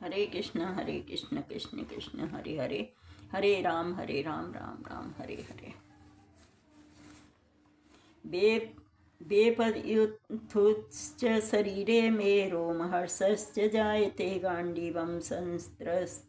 हरे कृष्ण कृष्ण कृष्ण हरे हरे, हरे राम राम राम हरे हरे। बेपयुत्थुश्च शरीरे मे रोमहर्षश्च जायते गाण्डीवं संस्त्रस्ते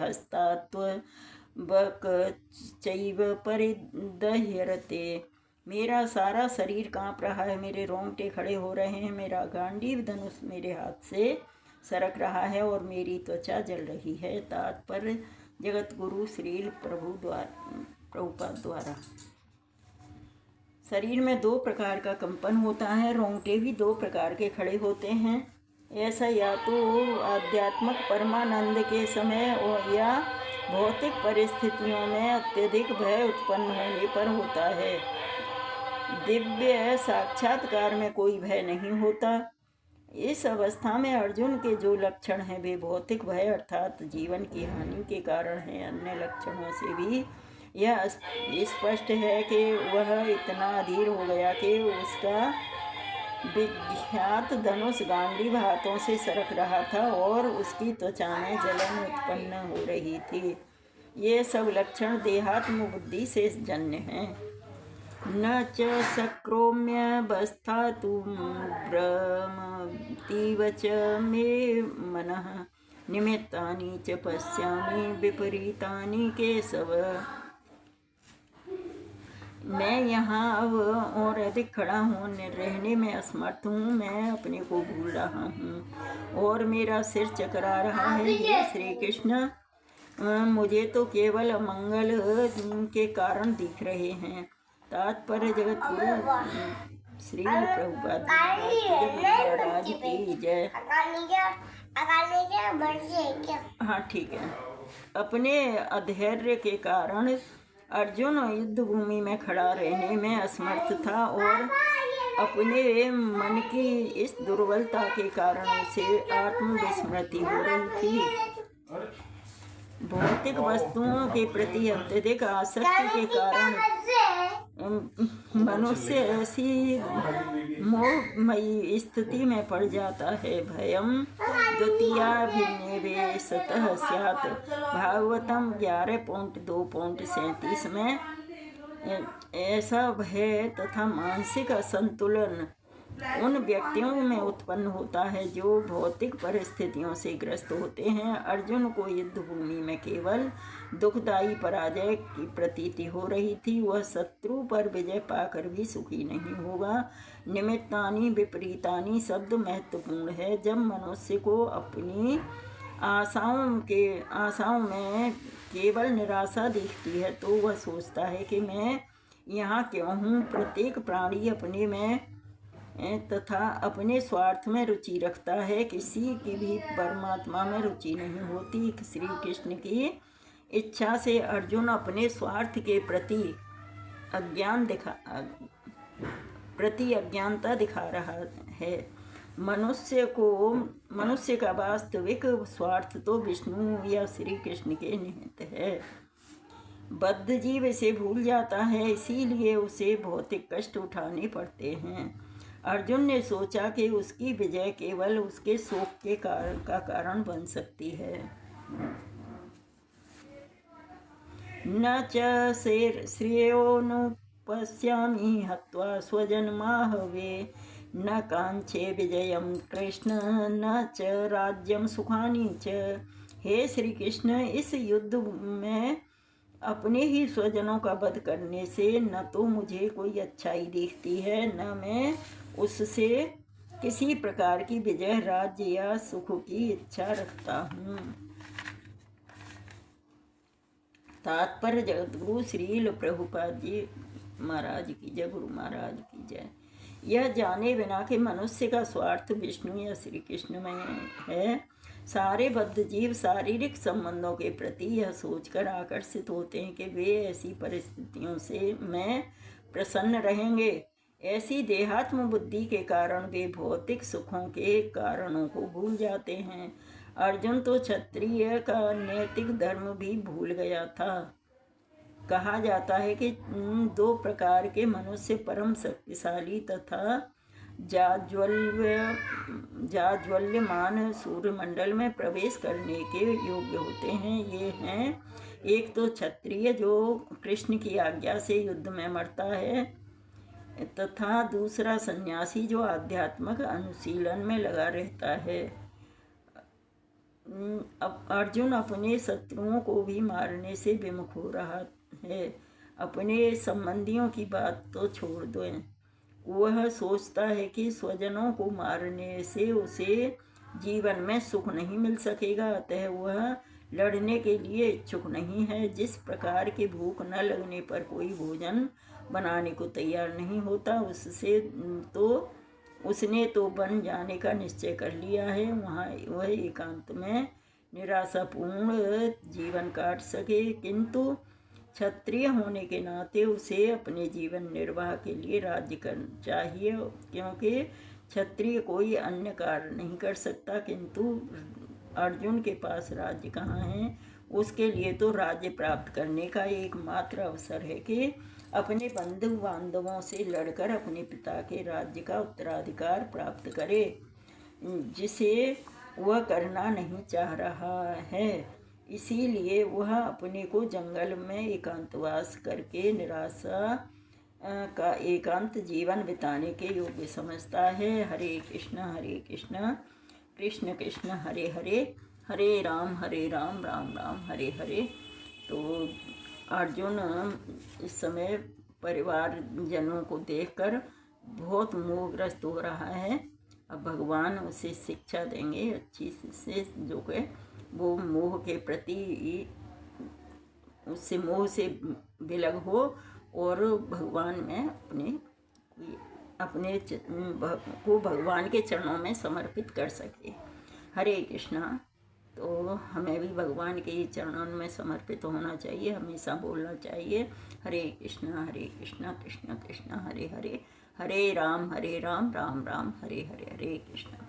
हस्तात्वबकश्चैव परिदह्यते। मेरा सारा शरीर काँप रहा है, मेरे रोंगटे खड़े हो रहे हैं, मेरा गांडीव धनुष मेरे हाथ से सरक रहा है और मेरी त्वचा जल रही है। तात्पर्य जगत गुरु श्रील प्रभुपाद द्वारा। शरीर में दो प्रकार का कंपन होता है, रोंगटे भी दो प्रकार के खड़े होते हैं। ऐसा या तो आध्यात्मिक परमानंद के समय या भौतिक परिस्थितियों में अत्यधिक भय उत्पन्न होने पर होता है। दिव्य साक्षात्कार में कोई भय नहीं होता। इस अवस्था में अर्जुन के जो लक्षण हैं वे भौतिक भय अर्थात जीवन की हानि के कारण हैं। अन्य लक्षणों से भी यह स्पष्ट है कि वह इतना अधीर हो गया कि उसका विख्यात धनुष गांडीव हाथों से सरक रहा था और उसकी त्वचा में जलन उत्पन्न हो रही थी। ये सब लक्षण देहात्म बुद्धि से जन्य हैं। न च सक्रोम्यवस्थातु भ्रमतीव च मे मनः निमित्तानि च पश्यामि विपरीतानि केशव। मैं यहाँ अब और अधिक खड़ा हूँ, रहने में असमर्थ हूँ, मैं अपने को भूल रहा हूँ और मेरा सिर चकरा रहा है। हे श्री कृष्ण, मुझे तो केवल अमंगल के कारण दिख रहे हैं। तात्पर्य जगत गुरु श्री प्रभुपाद महाराज की जय। हाँ ठीक है। अपने अधैर्य के कारण अर्जुन युद्ध भूमि में खड़ा रहने में असमर्थ था और अपने मन की इस दुर्बलता के कारण उसे आत्मविस्मृति हो रही थी। भौतिक वस्तुओं के प्रति अत्यधिक आसक्ति के कारण मनुष्य ऐसी मोहमयी स्थिति में पड़ जाता है। भयम द्वितीयाभिनिवेशतः स्यात्। भागवतम 11.2.37 में ऐसा भय तथा मानसिक असंतुलन उन व्यक्तियों में उत्पन्न होता है जो भौतिक परिस्थितियों से ग्रस्त होते हैं। अर्जुन को युद्ध भूमि में केवल दुखदायी पराजय की प्रतीति हो रही थी। वह शत्रु पर विजय पाकर भी सुखी नहीं होगा। निमित्तानि विपरीतानि शब्द महत्वपूर्ण है। जब मनुष्य को अपनी आशाओं में केवल निराशा दिखती है तो वह सोचता है कि मैं यहाँ क्यों हूँ। प्रत्येक प्राणी अपने में तथा अपने स्वार्थ में रुचि रखता है, किसी की भी परमात्मा में रुचि नहीं होती। श्री कृष्ण की इच्छा से अर्जुन अपने स्वार्थ के प्रति अज्ञानता दिखा रहा है। मनुष्य का वास्तविक स्वार्थ तो विष्णु या श्री कृष्ण के निमित्त है। बद्ध जीव इसे भूल जाता है, इसीलिए उसे भौतिक कष्ट उठाने पड़ते हैं। अर्जुन ने सोचा कि उसकी विजय केवल उसके शोक के कारण बन सकती है। न च श्रेयोनुपश्यामि हत्वा स्वजन्माहवे न कांक्षे विजयम कृष्ण न च राज्यम सुखानि च। हे श्री कृष्ण, इस युद्ध में अपने ही स्वजनों का वध करने से न तो मुझे कोई अच्छाई दिखती है, न मैं उससे किसी प्रकार की विजय, राज्य या सुख की इच्छा रखता हूँ। तात्पर्य जगत गुरु श्रील प्रभुपाद जी महाराज की जय, गुरु महाराज की जय। यह जाने बिना कि मनुष्य का स्वार्थ विष्णु या श्री कृष्ण में है, सारे बद्ध जीव शारीरिक संबंधों के प्रति यह सोचकर आकर्षित होते हैं कि वे ऐसी परिस्थितियों से में प्रसन्न रहेंगे। ऐसी देहात्म बुद्धि के कारण वे भौतिक सुखों के कारणों को भूल जाते हैं। अर्जुन तो क्षत्रिय का नैतिक धर्म भी भूल गया था। कहा जाता है कि दो प्रकार के मनुष्य परम शक्तिशाली तथा जाज्वल्यमान सूर्यमंडल में प्रवेश करने के योग्य होते हैं। ये हैं, एक तो क्षत्रिय जो कृष्ण की आज्ञा से युद्ध में मरता है, तथा दूसरा सन्यासी जो आध्यात्मिक अनुशीलन में लगा रहता है। अर्जुन अपने शत्रुओं को भी मारने से विमुख हो रहा है। अपने संबंधियों की बात तो छोड़ दो, वह सोचता है कि स्वजनों को मारने से उसे जीवन में सुख नहीं मिल सकेगा, अतः वह लड़ने के लिए इच्छुक नहीं है। जिस प्रकार की भूख न लगने पर कोई भोजन बनाने को तैयार नहीं होता, उसने तो बन जाने का निश्चय कर लिया है। वह एकांत में निराशापूर्ण जीवन काट सके, किंतु क्षत्रिय होने के नाते उसे अपने जीवन निर्वाह के लिए राज्य करना चाहिए, क्योंकि क्षत्रिय कोई अन्य कार्य नहीं कर सकता। किंतु अर्जुन के पास राज्य कहाँ है? उसके लिए तो राज्य प्राप्त करने का एकमात्र अवसर है कि अपने बंधु बांधवों से लड़कर अपने पिता के राज्य का उत्तराधिकार प्राप्त करे, जिसे वह करना नहीं चाह रहा है। इसीलिए वह अपने को जंगल में एकांतवास करके निराशा का एकांत जीवन बिताने के योग्य समझता है। हरे कृष्ण कृष्ण कृष्ण हरे हरे, हरे राम राम राम हरे हरे। तो अर्जुन इस समय परिवार जनों को देखकर बहुत मोहग्रस्त हो रहा है। अब भगवान उसे शिक्षा देंगे अच्छी से, जो कि वो मोह के प्रति उससे मोह से विलग हो और भगवान में अपने को भगवान के चरणों में समर्पित कर सके। हरे कृष्णा। तो हमें भी भगवान के चरणों में समर्पित होना चाहिए, हमेशा बोलना चाहिए हरे कृष्णा कृष्ण कृष्ण हरे हरे, हरे राम राम राम हरे हरे, हरे कृष्णा।